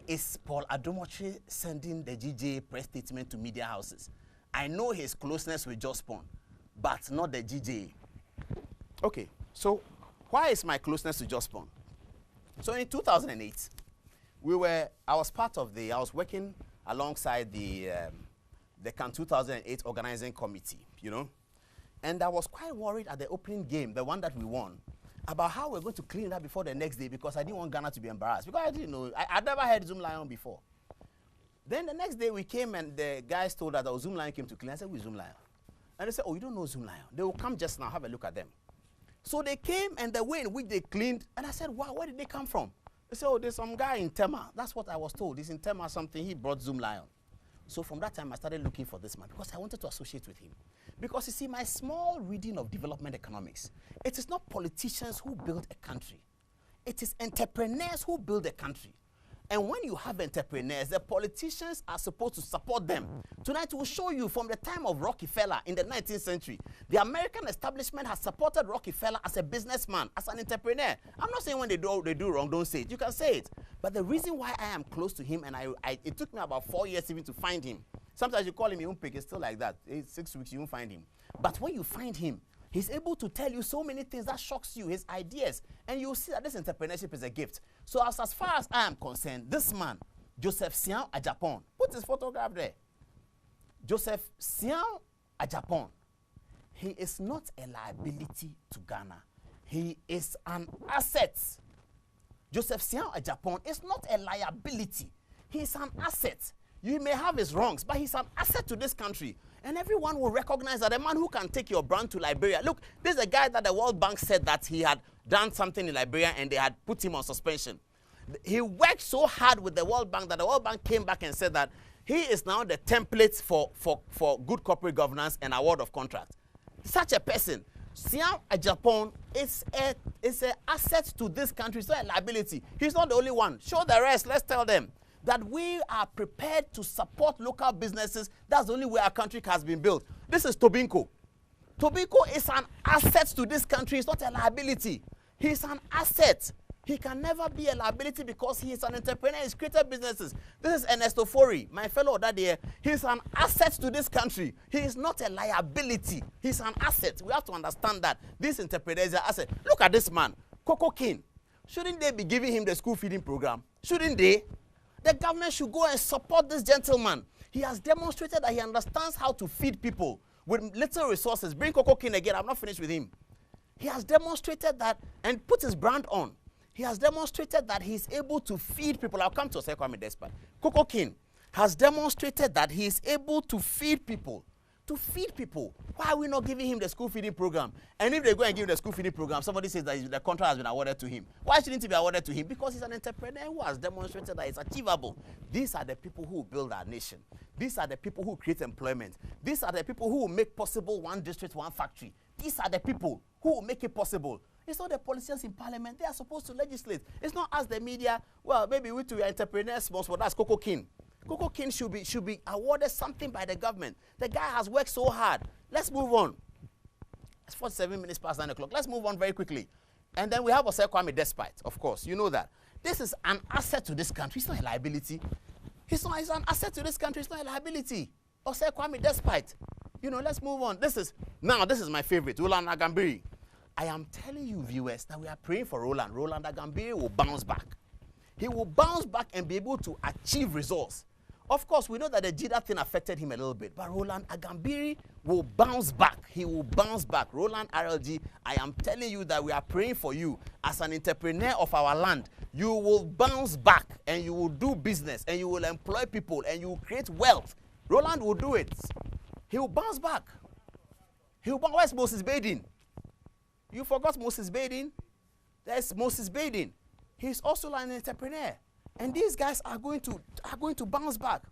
is Paul Adom-otchere sending the GJ press statement to media houses? I know his closeness with Jospon, but not the GJ. Okay, so why is my closeness to Jospon? So in 2008, I was working alongside the CAN 2008 organizing committee, you know, and I was quite worried at the opening game, the one that we won, about how we're going to clean it up before the next day because I didn't want Ghana to be embarrassed. Because I didn't know, I'd never heard Zoom Lion before. Then the next day we came and the guys told us that Zoom Lion came to clean. I said, "We Zoom Lion." And they said, "Oh, you don't know Zoom Lion. They will come just now, have a look at them." So they came and the way in which they cleaned, and I said, "Wow, where did they come from?" They said, "Oh, there's some guy in Tema." That's what I was told. He's in Tema something. He brought Zoom Lion. So from that time, I started looking for this man because I wanted to associate with him. Because you see, my small reading of development economics, it is not politicians who build a country. It is entrepreneurs who build a country. And when you have entrepreneurs, the politicians are supposed to support them. Tonight we'll show you from the time of Rockefeller in the 19th century, the American establishment has supported Rockefeller as a businessman, as an entrepreneur. I'm not saying when they do wrong, don't say it. You can say it. But the reason why I am close to him, and it took me about 4 years even to find him. Sometimes you call him, you won't pick, it's still like that. 6 weeks, you won't find him. But when you find him, he's able to tell you so many things that shocks you, his ideas, and you'll see that this entrepreneurship is a gift. So as far as I am concerned, this man, Joseph Sian Ajapon, put his photograph there. Joseph Sian Ajapon, he is not a liability to Ghana. He is an asset. Joseph Sian Ajapon is not a liability. He is an asset. You may have his wrongs, but he's an asset to this country. And everyone will recognize that a man who can take your brand to Liberia. Look, this is a guy that the World Bank said that he had done something in Liberia and they had put him on suspension. He worked so hard with the World Bank that the World Bank came back and said that he is now the template for good corporate governance and award of contract. Such a person, Sian Ajapon, is an asset to this country. It's not a liability. He's not the only one. Show the rest. Let's tell them that we are prepared to support local businesses. That's the only way our country has been built. This is Tobinco. Tobinco is an asset to this country. It's not a liability. He's an asset. He can never be a liability because he is an entrepreneur. He's created businesses. This is Ernesto Fori, my fellow that year. He's an asset to this country. He is not a liability. He's an asset. We have to understand that. This entrepreneur is an asset. Look at this man, Coco King. Shouldn't they be giving him the school feeding program? Shouldn't they? The government should go and support this gentleman. He has demonstrated that he understands how to feed people with little resources. Bring Coco King again. I'm not finished with him. He has demonstrated that and put his brand on. He has demonstrated that he's able to feed people. I'll come to Kwame Despard. Coco King has demonstrated that he is able to feed people. To feed people. Why are we not giving him the school feeding program? And if they go and give him the school feeding program, somebody says that the contract has been awarded to him. Why shouldn't it be awarded to him? Because he's an entrepreneur who has demonstrated that it's achievable. These are the people who build our nation. These are the people who create employment. These are the people who will make possible one district, one factory. These are the people who will make it possible. It's not the politicians in parliament. They are supposed to legislate. It's not us, the media. Well, maybe we two are entrepreneurs, but that's Coco King. Coco King should be awarded something by the government. The guy has worked so hard. Let's move on. It's 47 minutes past 9 o'clock. Let's move on very quickly. And then we have Kwame Despard, of course. You know that. This is an asset to this country. It's not a liability. He's an asset to this country. It's not a liability. Kwame Despard. You know, let's move on. This is my favorite, Roland Agambiri. I am telling you, viewers, that we are praying for Roland. Roland Agambiri will bounce back. He will bounce back and be able to achieve results. Of course, we know that the Jida thing affected him a little bit, but Roland Agambiri will bounce back. He will bounce back. Roland RLG, I am telling you that we are praying for you as an entrepreneur of our land. You will bounce back and you will do business and you will employ people and you will create wealth. Roland will do it. He will bounce back. Where's Moses Baden? You forgot Moses Baden? There's Moses Baden. He's also an entrepreneur. And these guys are going to bounce back.